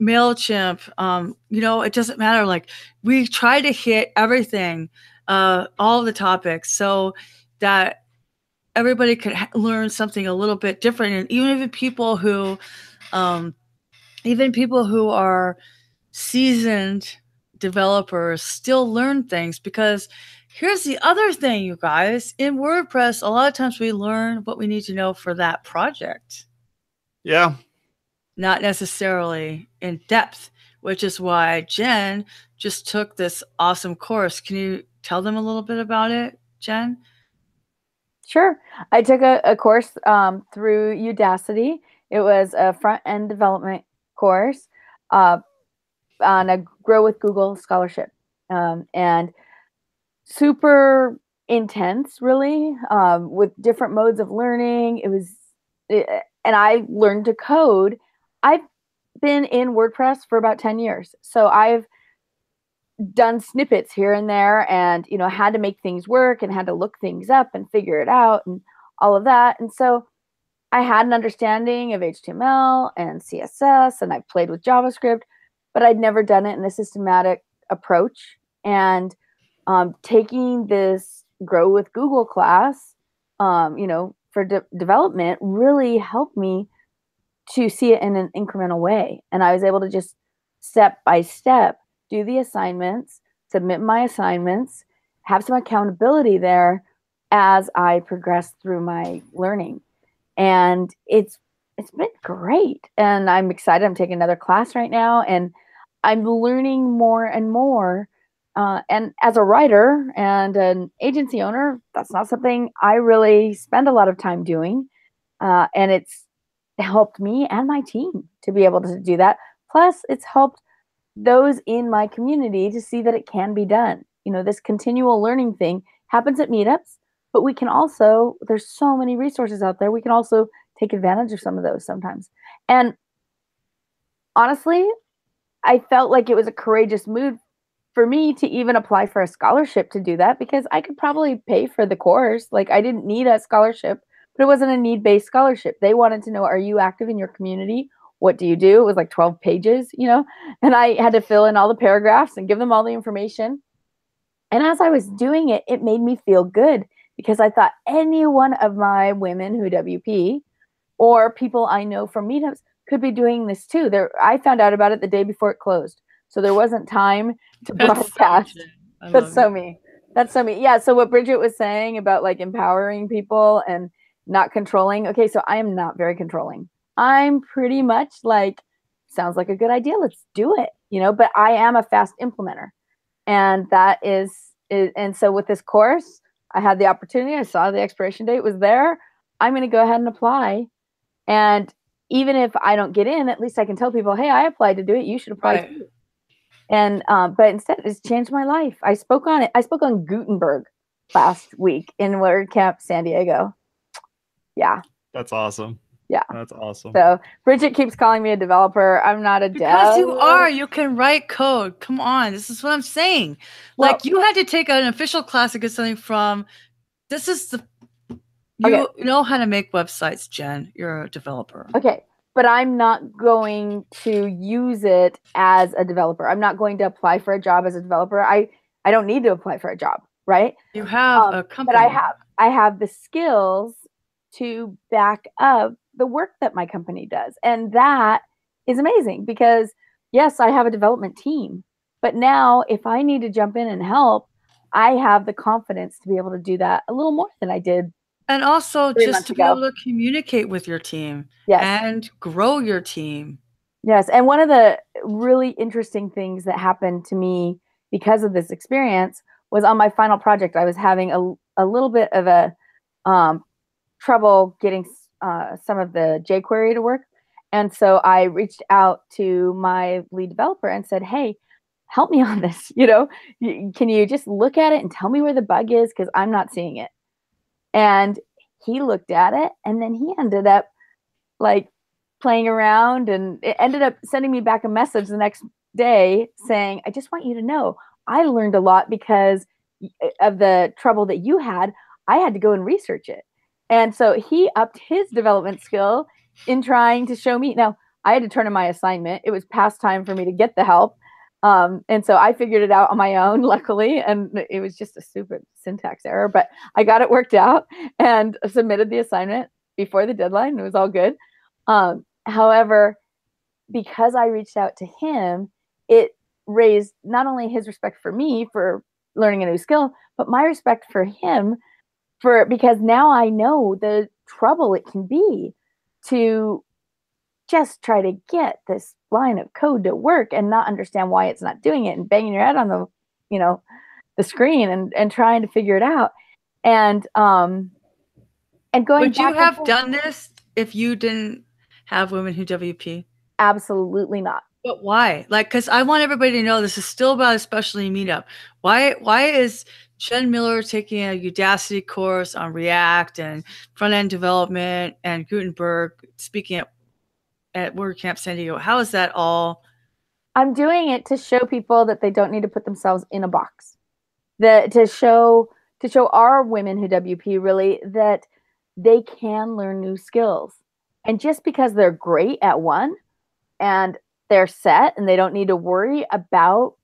MailChimp. You know, it doesn't matter. Like, we try to hit everything, all the topics, so that everybody could learn something a little bit different. And even people who are seasoned developers still learn things, because here's the other thing, you guys. In WordPress, a lot of times we learn what we need to know for that project. Yeah. Not necessarily in depth, which is why Jen just took this awesome course. Can you tell them a little bit about it, Jen? Sure. I took a course through Udacity. It was a front-end development course on a Grow with Google scholarship. And super intense, really, with different modes of learning. And I learned to code. I've been in WordPress for about 10 years. So I've done snippets here and there, and, you know, had to make things work and had to look things up and figure it out and all of that. And so I had an understanding of HTML and CSS, and I played with JavaScript, but I'd never done it in a systematic approach. And taking this Grow with Google class, you know, for development really helped me to see it in an incremental way. And I was able to just step by step do the assignments, submit my assignments, have some accountability there as I progress through my learning. And it's been great. And I'm excited. I'm taking another class right now, and I'm learning more and more. And as a writer and an agency owner, that's not something I really spend a lot of time doing. And it's helped me and my team to be able to do that. Plus, it's helped those in my community to see that it can be done. You know, this continual learning thing happens at meetups, but we can also, there's so many resources out there. We can also take advantage of some of those sometimes. And honestly, I felt like it was a courageous move for me to even apply for a scholarship to do that, because I could probably pay for the course. Like, I didn't need a scholarship, but it wasn't a need-based scholarship. They wanted to know, are you active in your community? What do you do? It was like 12 pages, you know, and I had to fill in all the paragraphs and give them all the information. And as I was doing it, it made me feel good, because I thought any one of my WomenWhoWP or people I know from Meetups could be doing this too. I found out about it the day before it closed, so there wasn't time to broadcast. That's so me. That's so me. Yeah. So what Bridget was saying about like empowering people and not controlling. Okay, so I am not very controlling. I'm pretty much like, sounds like a good idea, let's do it, you know. But I am a fast implementer, and that is. And so with this course, I had the opportunity. I saw the expiration date was there. I'm going to go ahead and apply. And even if I don't get in, at least I can tell people, hey, I applied to do it. You should apply too. And but instead, it's changed my life. I spoke on it. I spoke on Gutenberg last week in WordCamp San Diego. Yeah. That's awesome. Yeah. That's awesome. So Bridget keeps calling me a developer. I'm not a dev. Because you are. You can write code. Come on. This is what I'm saying. Well, like, you had to take an official class to get something from. This is the. You know how to make websites, Jen. You're a developer. Okay. But I'm not going to use it as a developer. I'm not going to apply for a job as a developer. I don't need to apply for a job, right? You have a company. But I have the skills to back up the work that my company does. And that is amazing, because yes, I have a development team, but now if I need to jump in and help, I have the confidence to be able to do that a little more than I did. And also just to be able to communicate with your team and grow your team. Yes. And one of the really interesting things that happened to me because of this experience was on my final project. I was having a little bit of a trouble getting some of the jQuery to work. And so I reached out to my lead developer and said, hey, help me on this. You know, can you just look at it and tell me where the bug is? Because I'm not seeing it. And he looked at it, and then he ended up like playing around, and it ended up sending me back a message the next day saying, I just want you to know, I learned a lot because of the trouble that you had. I had to go and research it. And so he upped his development skill in trying to show me. Now, I had to turn in my assignment. It was past time for me to get the help. And so I figured it out on my own, luckily, and it was just a stupid syntax error, but I got it worked out and submitted the assignment before the deadline. It was all good. However, because I reached out to him, it raised not only his respect for me for learning a new skill, but my respect for him because now I know the trouble it can be to just try to get this line of code to work and not understand why it's not doing it, and banging your head on the, you know, the screen and trying to figure it out. And going. Would you have done this if you didn't have WomenWhoWP? Absolutely not. But why? Like, because I want everybody to know this is still about especially Meetup. Why is Jen Miller taking a Udacity course on React and front-end development and Gutenberg, speaking at WordCamp San Diego? How is that all? I'm doing it to show people that they don't need to put themselves in a box. To show our WomenWhoWP really that they can learn new skills. And just because they're great at one and they're set and they don't need to worry about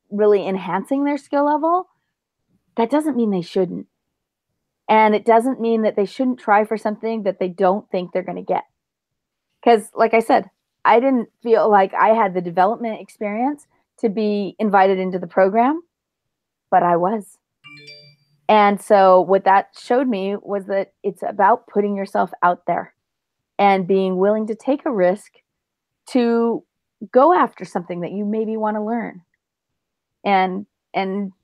really enhancing their skill level, that doesn't mean they shouldn't. And it doesn't mean that they shouldn't try for something that they don't think they're going to get. Because like I said, I didn't feel like I had the development experience to be invited into the program, but I was. And so what that showed me was that it's about putting yourself out there and being willing to take a risk to go after something that you maybe want to learn. And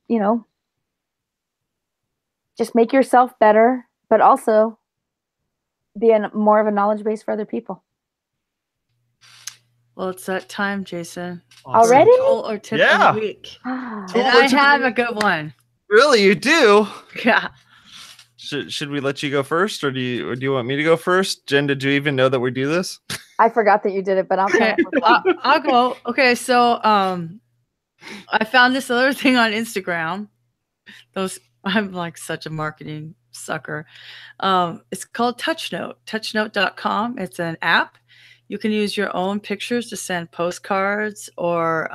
you know, just make yourself better, but also be more of a knowledge base for other people. Well, it's that time, Jason. Awesome. Already? Tool or tip of the week. And I have a good one. Really, you do? Yeah. Should we let you go first, or do you want me to go first? Jen, did you even know that we do this? I forgot that you did it, but I'll go. Okay, so I found this other thing on Instagram. I'm like such a marketing sucker. It's called TouchNote, touchnote.com. It's an app. You can use your own pictures to send postcards or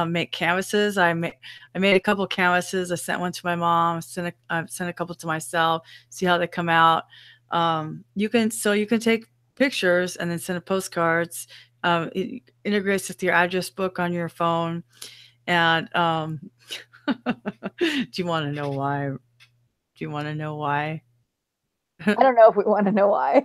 make canvases. I made a couple canvases. I sent one to my mom. I sent a couple to myself. See how they come out. You can take pictures and then send postcards. It integrates with your address book on your phone. And do you want to know why? Do you want to know why? I don't know if we want to know why.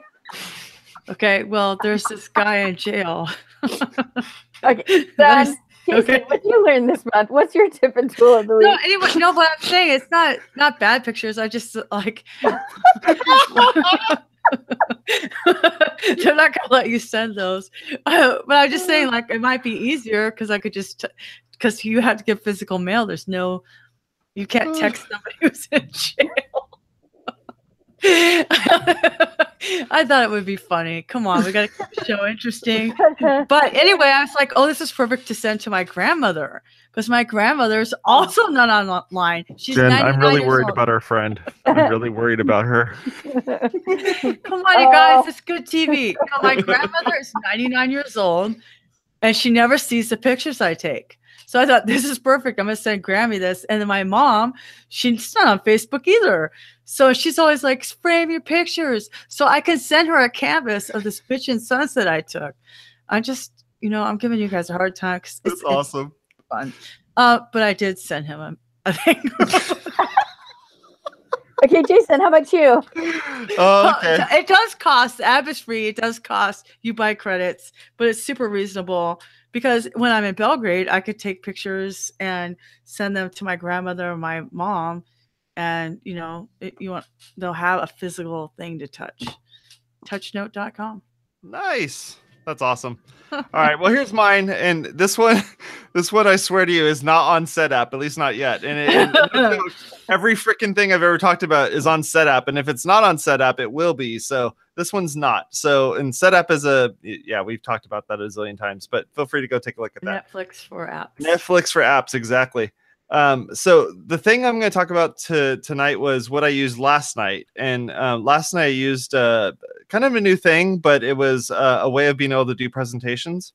Okay, well, there's this guy in jail. Okay, Jason, what you learned this month? What's your tip and tool of the week? No, anyway, no, but I'm saying it's not bad pictures. I just like they're not gonna let you send those. But I'm just saying, like, it might be easier because I could just because you have to get physical mail. You can't text somebody who's in jail. I thought it would be funny. Come on, we got to keep the show interesting. But anyway, I was like, oh, this is perfect to send to my grandmother because my grandmother's also not online. She's Jen, I'm really worried old. about our friend. I'm really worried about her. Come on, you guys, it's good TV. My grandmother is 99 years old and she never sees the pictures I take. So I thought, this is perfect. I'm going to send Grammy this. And then my mom, she's not on Facebook either. So she's always like, frame your pictures. So I can send her a canvas of this bitchin' sunset I took. I'm just, I'm giving you guys a hard time. It's awesome. It's fun. But I did send him a thing. Okay, Jason, how about you? Oh, okay. It does cost. The app is free. It does cost. You buy credits, but it's super reasonable. Because when I'm in Belgrade, I could take pictures and send them to my grandmother or my mom, and they'll have a physical thing to touch. Touchnote.com. Nice. That's awesome. All right. Well, here's mine, and this one, I swear to you, is not on SetApp, at least not yet. And every freaking thing I've ever talked about is on SetApp, and if it's not on SetApp, it will be. So this one's not. So, and SetApp is we've talked about that a zillion times, but feel free to go take a look at that. Netflix for apps. Netflix for apps, exactly. So the thing I'm going to talk about tonight was what I used last night. And last night I used kind of a new thing, but it was a way of being able to do presentations.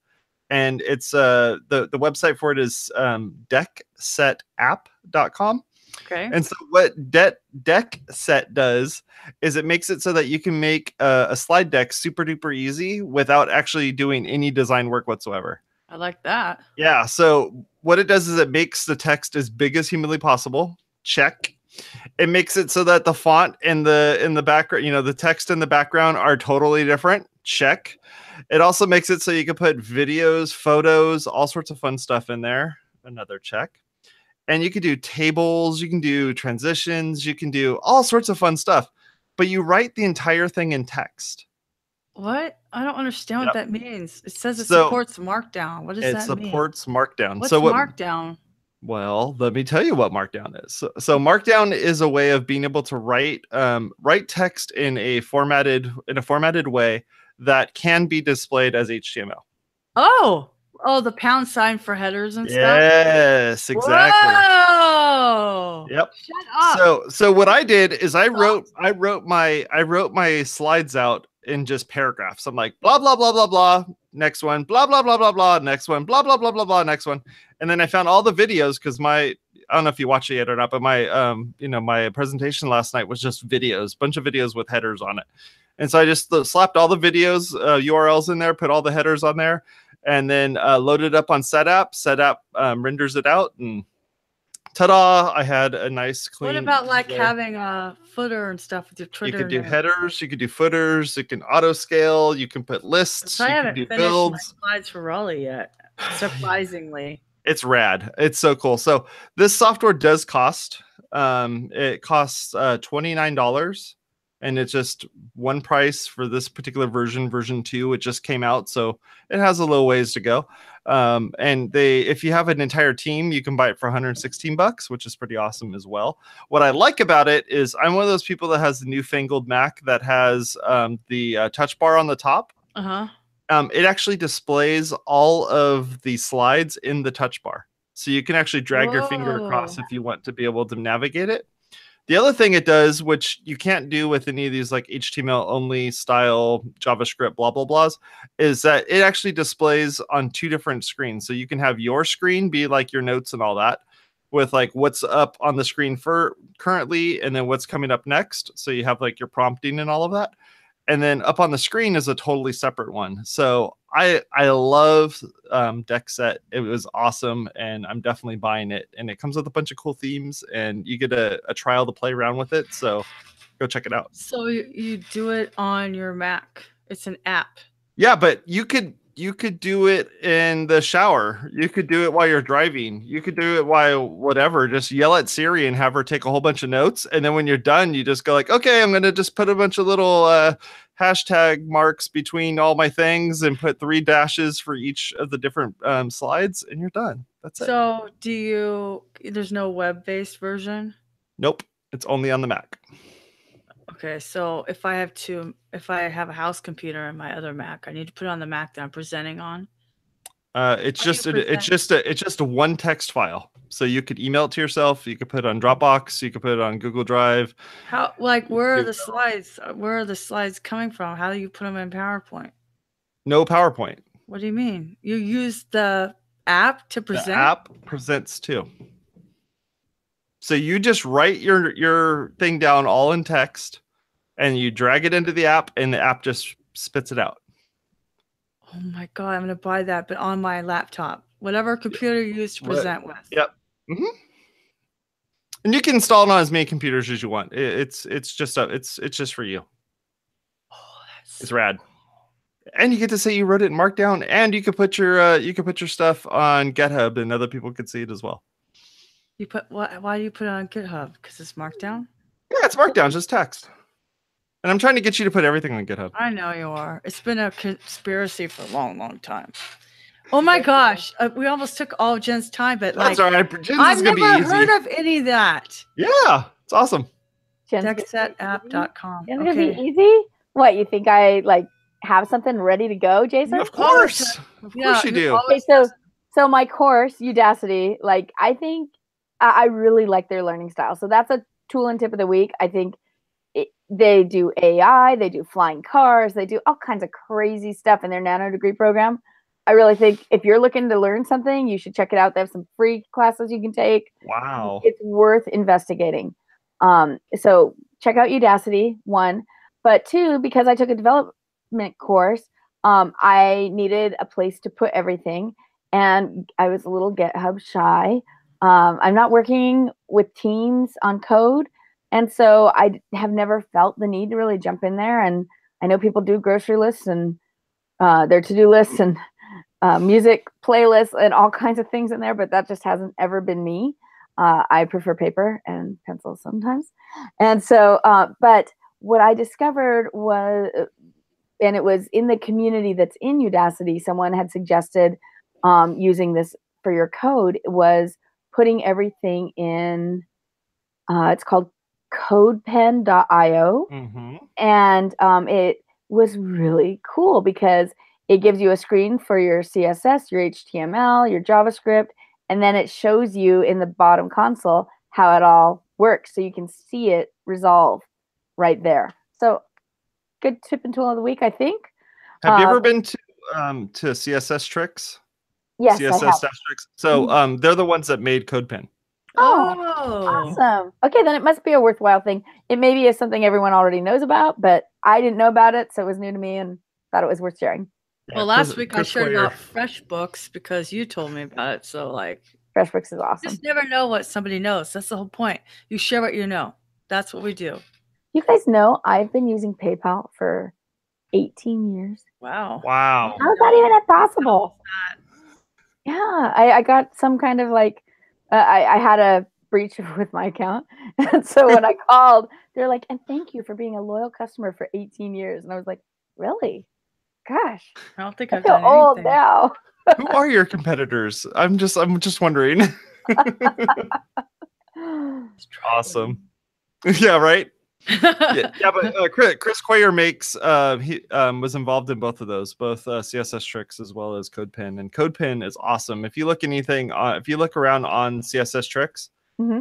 And it's the website for it is decksetapp.com. Okay. And so what DeckSet does is it makes it so that you can make a slide deck super duper easy without actually doing any design work whatsoever. I like that. Yeah. So what it does is it makes the text as big as humanly possible. Check. It makes it so that the font in the background, the text in the background are totally different. Check. It also makes it so you can put videos, photos, all sorts of fun stuff in there. Another check. And you can do tables, you can do transitions, you can do all sorts of fun stuff. But you write the entire thing in text. What? I don't understand what that means. It says it supports Markdown. What does that mean? It supports Markdown. What's Markdown? Well, let me tell you what Markdown is. So Markdown is a way of being able to write text in a formatted way that can be displayed as HTML. Oh, the pound sign for headers and stuff. Yes, exactly. Whoa! Yep. Shut up. So what I did is I wrote my slides out in just paragraphs. I'm like, blah, blah, blah, blah, blah. Next one, blah, blah, blah, blah, blah. Next one, blah, blah, blah, blah, blah. Next one. And then I found all the videos because I don't know if you watched it yet or not, but my, my presentation last night was just videos, bunch of videos with headers on it. And so I just slapped all the videos, URLs in there, put all the headers on there, and then loaded it up on SetApp. SetApp renders it out, and ta-da! I had a nice clean. What about having a footer and stuff with your Twitter? You could do headers, you could do footers, you can auto scale, you can put lists, so you I haven't can do finished builds. my slides for Raleigh yet, surprisingly. It's rad. It's so cool. So this software does cost. It costs $29. And it's just one price for this particular version 2. It just came out, so it has a little ways to go. And if you have an entire team, you can buy it for $116, which is pretty awesome as well. What I like about it is I'm one of those people that has the newfangled Mac that has the touch bar on the top. It actually displays all of the slides in the touch bar. So you can actually drag your finger across if you want to be able to navigate it. The other thing it does, which you can't do with any of these like HTML only style JavaScript blah blah blahs, is that it actually displays on 2 different screens. So you can have your screen be like your notes and all that, with like what's up on the screen for currently, and then what's coming up next. So you have like your prompting and all of that. And then up on the screen is a totally separate one. So I love DeckSet. It was awesome, and I'm definitely buying it. And it comes with a bunch of cool themes, and you get a trial to play around with it. So go check it out. So you do it on your Mac. It's an app. Yeah, but you could do it in the shower. You could do it while you're driving. You could do it while whatever. Just yell at Siri and have her take a whole bunch of notes. And then when you're done, you just go like, okay, I'm going to just put a bunch of little hashtag marks between all my things and put 3 dashes for each of the different slides, and you're done. That's it. So there's no web-based version? Nope. It's only on the Mac. Okay, so if I have a house computer and my other Mac, I need to put it on the Mac that I'm presenting on. It's just a one text file. So you could email it to yourself. You could put it on Dropbox. You could put it on Google Drive. Where are the slides? Where are the slides coming from? How do you put them in PowerPoint? No PowerPoint. What do you mean? You use the app to present? The app presents too. So you just write your thing down all in text, and you drag it into the app, and the app just spits it out. Oh my God, I'm going to buy that, but on my laptop. Whatever computer you use to present with. Yep. Mm-hmm. And you can install it on as many computers as you want. It's just for you. Oh, it's rad. And you get to say you wrote it in Markdown, and you could put your stuff on GitHub, and other people could see it as well. Why do you put it on GitHub? Because it's Markdown? Yeah, it's Markdown, just text. And I'm trying to get you to put everything on GitHub. I know you are. It's been a conspiracy for a long, long time. Oh my gosh, we almost took all of Jen's time, but that's all right. I've never heard of any of that. Yeah, it's awesome. DeckSetApp.com. It's gonna be easy. What, you think I have something ready to go, Jason? Of course, of course you do. Okay, so my course, Udacity, I think I really like their learning style. So that's a tool and tip of the week. I think they do AI, they do flying cars, they do all kinds of crazy stuff in their nano degree program. I really think if you're looking to learn something, you should check it out. They have some free classes you can take. Wow. It's worth investigating. So check out Udacity, 1. But 2, because I took a development course, I needed a place to put everything. And I was a little GitHub shy. I'm not working with teams on code. And so I have never felt the need to really jump in there. And I know people do grocery lists and their to-do lists and music playlists and all kinds of things in there, but that just hasn't ever been me. I prefer paper and pencil sometimes. And so, but what I discovered was, and it was in the community that's in Udacity, someone had suggested using this for your code, was putting everything in, it's called codepen.io. Mm-hmm. And it was really cool because it gives you a screen for your CSS, your HTML, your JavaScript, and then it shows you in the bottom console how it all works. So you can see it resolve right there. So good tip and tool of the week, I think. Have you ever been to CSS Tricks? Yes, CSS Tricks. So they're the ones that made CodePen. Oh, awesome. Okay, then it must be a worthwhile thing. It maybe is something everyone already knows about, but I didn't know about it, so it was new to me and thought it was worth sharing. Yeah, well, last week I shared about FreshBooks because you told me about it. So FreshBooks is awesome. Just never know what somebody knows. That's the whole point. You share what you know. That's what we do. You guys know I've been using PayPal for 18 years. Wow. Wow. How is that even possible? Yeah, I got some kind of I had a breach with my account. And so when I called, they're like, and thank you for being a loyal customer for 18 years. And I was like, really? Gosh. I don't think I I've feel done old anything. now. Who are your competitors? I'm just wondering. Awesome. Yeah, right. Yeah, but Chris Quayer makes he was involved in both of those, both CSS Tricks as well as CodePen, and CodePen is awesome. If you look if you look around on CSS Tricks,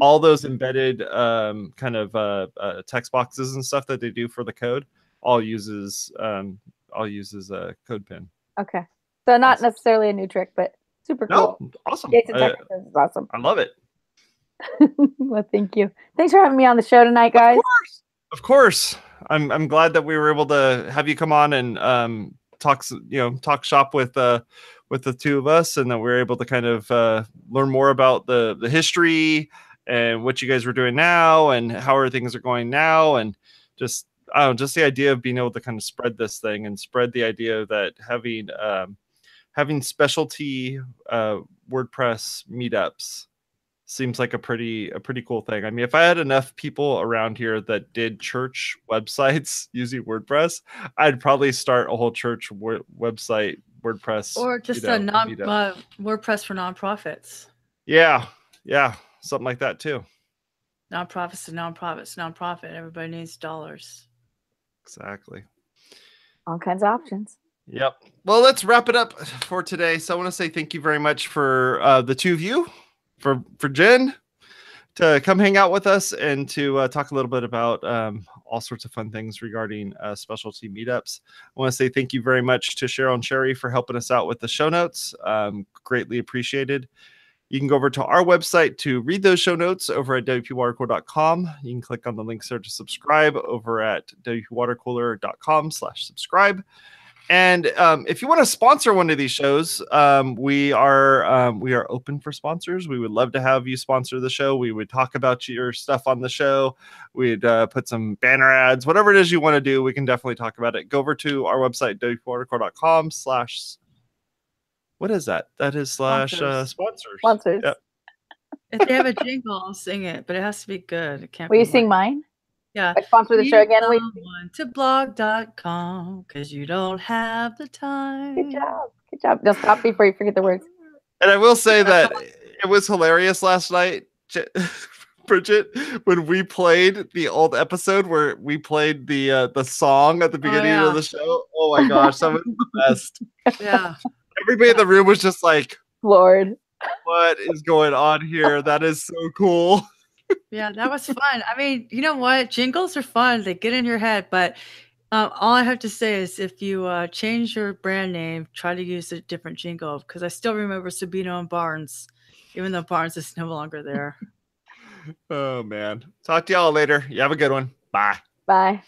all those embedded kind of text boxes and stuff that they do for the code all uses CodePen. Okay, so not necessarily a new trick, but super cool. No, awesome. Jason Tucker says it's awesome. I love it. Well, thank you. Thanks for having me on the show tonight, guys. Of course. I'm glad that we were able to have you come on and talk shop with the two of us, and that we were able to kind of learn more about the history and what you guys were doing now and how things are going now, and just the idea of being able to kind of spread this thing and spread the idea that having specialty WordPress meetups seems like a pretty cool thing. I mean, if I had enough people around here that did church websites using WordPress, I'd probably start a whole church website WordPress, or just a WordPress for nonprofits. Yeah, something like that too. Nonprofits to nonprofit. Everybody needs dollars. Exactly. All kinds of options. Yep. Well, let's wrap it up for today. So I want to say thank you very much for the two of you. For Jen to come hang out with us and to talk a little bit about all sorts of fun things regarding specialty meetups. I want to say thank you very much to Cheryl and Sherry for helping us out with the show notes. Greatly appreciated. You can go over to our website to read those show notes over at WPwatercooler.com. You can click on the links there to subscribe over at WPwatercooler.com/subscribe. And if you want to sponsor one of these shows, we are open for sponsors. We would love to have you sponsor the show. We would talk about your stuff on the show. We'd put some banner ads, whatever it is you want to do. We can definitely talk about it. Go over to our website, WPwatercooler.com/ what is that? That is / sponsors. Sponsors. Yep. If they have a jingle, I'll sing it, but it has to be good. It can't. Will you sing mine? Yeah. I sponsor the show again. To blog.com because you don't have the time. Good job. Just stop before you forget the words. And I will say that it was hilarious last night, Bridget, when we played the old episode where we played the song at the beginning of the show. Oh my gosh, that was the best. Yeah. Everybody in the room was just like, Lord, what is going on here? That is so cool. Yeah, that was fun. I mean, you know what? Jingles are fun. They get in your head. But all I have to say is if you change your brand name, try to use a different jingle. Because I still remember Sabino and Barnes, even though Barnes is no longer there. Oh, man. Talk to y'all later. You have a good one. Bye. Bye.